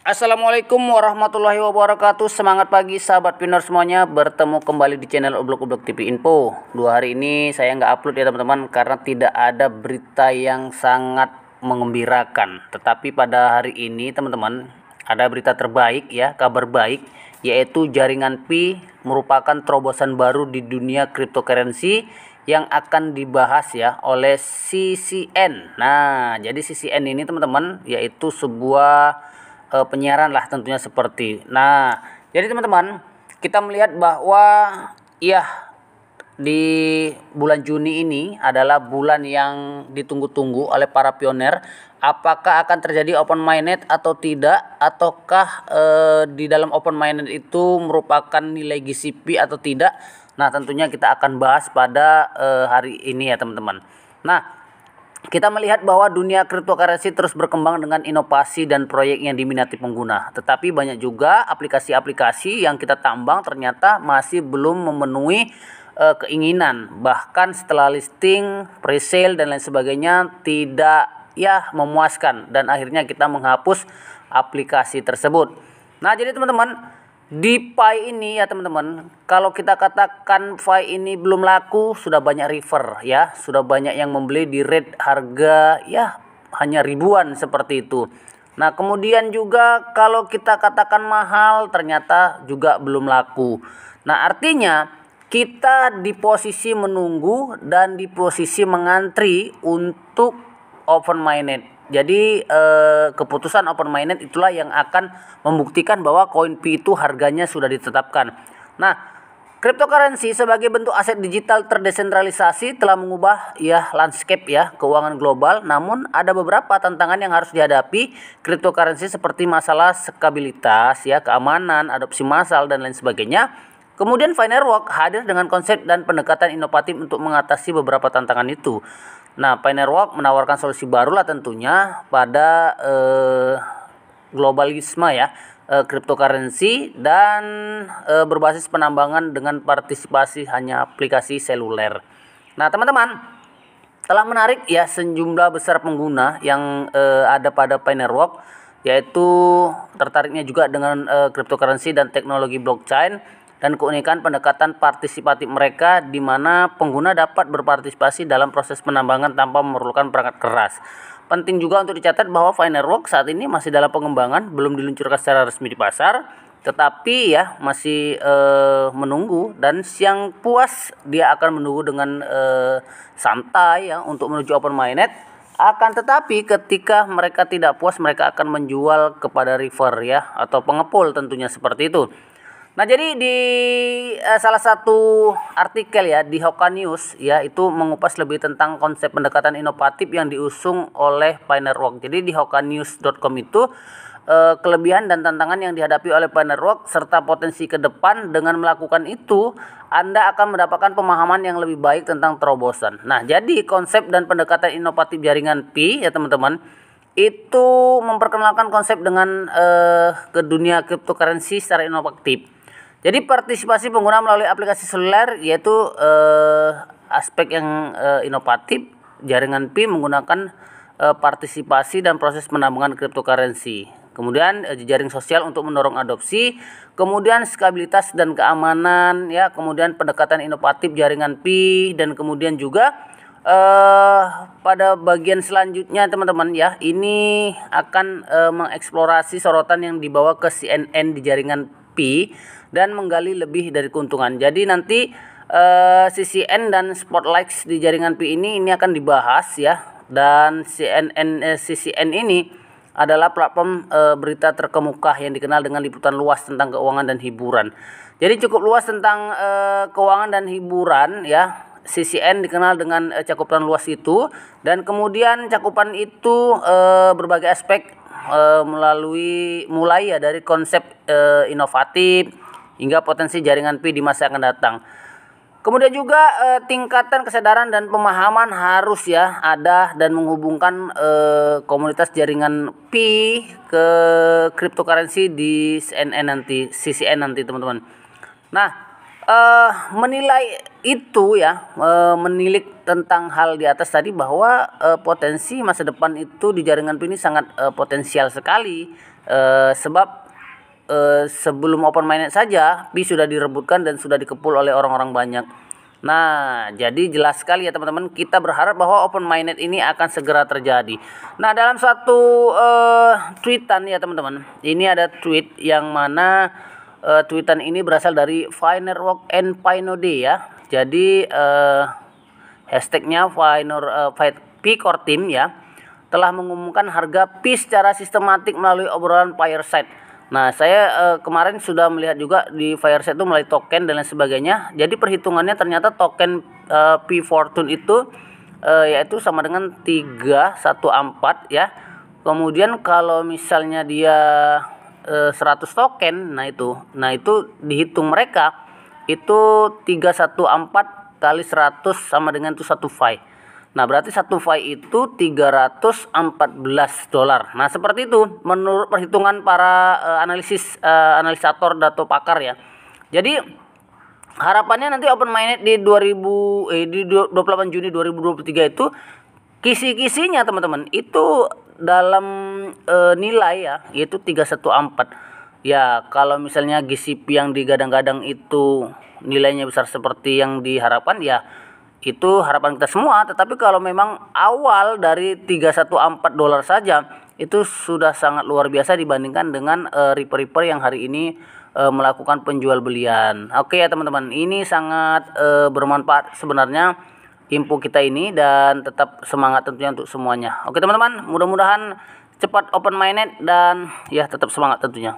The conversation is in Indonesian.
Assalamualaikum warahmatullahi wabarakatuh. Semangat pagi sahabat Pinor semuanya. Bertemu kembali di channel Oblok-Oblok TV Info. 2 hari ini saya nggak upload ya teman-teman, karena tidak ada berita yang sangat mengembirakan. Tetapi pada hari ini teman-teman, ada berita terbaik ya, kabar baik, yaitu jaringan Pi merupakan terobosan baru di dunia cryptocurrency yang akan dibahas ya oleh CCN. Nah, jadi CCN ini teman-teman yaitu sebuah penyiaran lah tentunya seperti. Nah, jadi teman-teman, kita melihat bahwa ya di bulan Juni ini adalah bulan yang ditunggu-tunggu oleh para pioner. Apakah akan terjadi open mainnet atau tidak, ataukah di dalam open mainnet itu merupakan nilai GCP atau tidak? Nah, tentunya kita akan bahas pada hari ini ya teman-teman. Nah, kita melihat bahwa dunia cryptocurrency terus berkembang dengan inovasi dan proyek yang diminati pengguna. Tetapi banyak juga aplikasi-aplikasi yang kita tambang ternyata masih belum memenuhi keinginan. Bahkan setelah listing, presale dan lain sebagainya tidak ya memuaskan, dan akhirnya kita menghapus aplikasi tersebut. Nah, jadi teman-teman, di Pi ini ya teman-teman, kalau kita katakan Pi ini belum laku, sudah banyak refer ya, sudah banyak yang membeli di rate harga ya hanya ribuan seperti itu. Nah, kemudian juga kalau kita katakan mahal, ternyata juga belum laku. Nah, artinya kita di posisi menunggu dan di posisi mengantri untuk open mainnet. Jadi keputusan open mainnet itulah yang akan membuktikan bahwa koin Pi itu harganya sudah ditetapkan. Nah, cryptocurrency sebagai bentuk aset digital terdesentralisasi telah mengubah ya landscape ya keuangan global. Namun ada beberapa tantangan yang harus dihadapi cryptocurrency, seperti masalah skabilitas ya, keamanan, adopsi massal dan lain sebagainya. Kemudian Finerwalk hadir dengan konsep dan pendekatan inovatif untuk mengatasi beberapa tantangan itu. Nah, Finerwalk menawarkan solusi baru lah tentunya pada globalisme ya, cryptocurrency, dan berbasis penambangan dengan partisipasi hanya aplikasi seluler. Nah, teman-teman, telah menarik ya sejumlah besar pengguna yang ada pada Finerwalk, yaitu tertariknya juga dengan cryptocurrency dan teknologi blockchain, dan keunikan pendekatan partisipatif mereka di mana pengguna dapat berpartisipasi dalam proses penambangan tanpa memerlukan perangkat keras. Penting juga untuk dicatat bahwa Finerwalk saat ini masih dalam pengembangan, belum diluncurkan secara resmi di pasar, tetapi ya masih menunggu, dan siang puas dia akan menunggu dengan santai ya untuk menuju open mainnet. Akan tetapi ketika mereka tidak puas, mereka akan menjual kepada refer ya, atau pengepul tentunya seperti itu. Nah, jadi di salah satu artikel ya di Hoka News ya, itu mengupas lebih tentang konsep pendekatan inovatif yang diusung oleh Finerwalk. Jadi di hokanews.com itu kelebihan dan tantangan yang dihadapi oleh Finerwalk serta potensi ke depan. Dengan melakukan itu, Anda akan mendapatkan pemahaman yang lebih baik tentang terobosan. Nah, jadi konsep dan pendekatan inovatif jaringan Pi ya teman-teman, itu memperkenalkan konsep dengan ke dunia cryptocurrency secara inovatif. Jadi partisipasi pengguna melalui aplikasi seluler, yaitu aspek yang inovatif. Jaringan Pi menggunakan partisipasi dan proses penambangan cryptocurrency. Kemudian jejaring sosial untuk mendorong adopsi, kemudian skabilitas dan keamanan ya, kemudian pendekatan inovatif jaringan Pi, dan kemudian juga pada bagian selanjutnya teman-teman ya, ini akan mengeksplorasi sorotan yang dibawa ke CNN di jaringan Pi dan menggali lebih dari keuntungan. Jadi nanti CCN dan Spotlight di jaringan Pi ini akan dibahas ya. Dan CCN ini adalah platform berita terkemuka yang dikenal dengan liputan luas tentang keuangan dan hiburan. Jadi cukup luas tentang keuangan dan hiburan ya. CCN dikenal dengan cakupan luas itu, dan kemudian cakupan itu berbagai aspek mulai ya dari konsep inovatif hingga potensi jaringan Pi di masa yang akan datang. Kemudian juga tingkatan kesadaran dan pemahaman harus ya ada, dan menghubungkan komunitas jaringan Pi ke cryptocurrency di CCN nanti teman-teman. Nah, menilai itu ya, menilik tentang hal di atas tadi bahwa potensi masa depan itu di jaringan PI ini sangat potensial sekali, sebab sebelum open mainnet saja PI sudah direbutkan dan sudah dikepul oleh orang-orang banyak. Nah, jadi jelas sekali ya teman-teman, kita berharap bahwa open mainnet ini akan segera terjadi. Nah, dalam satu tweetan ya teman-teman, ini ada tweet yang mana tweetan ini berasal dari Finerwalk and Pinode ya. Jadi hashtagnya Pi Core Team ya, telah mengumumkan harga Pi secara sistematik melalui obrolan Fireside. Nah, saya kemarin sudah melihat juga di Fireside itu melalui token dan lain sebagainya. Jadi perhitungannya ternyata token Pi Fortune itu yaitu sama dengan 314 ya. Kemudian kalau misalnya dia 100 token, nah itu dihitung mereka itu 314 kali 100 sama dengan itu 1 Fi. Nah, berarti 1 Fi itu $314. Nah, seperti itu menurut perhitungan para analisator data pakar ya. Jadi harapannya nanti open mainnet di 28 Juni 2023 itu kisi-kisinya teman-teman itu dalam nilai ya, yaitu 314. Ya, kalau misalnya GCP yang digadang-gadang itu nilainya besar seperti yang diharapkan ya, itu harapan kita semua. Tetapi kalau memang awal dari $314 saja, itu sudah sangat luar biasa dibandingkan dengan reaper-reaper yang hari ini melakukan penjual belian. Oke ya teman-teman, ini sangat bermanfaat sebenarnya info kita ini, dan tetap semangat tentunya untuk semuanya. Oke teman-teman, mudah-mudahan cepat open mainnet dan ya tetap semangat tentunya.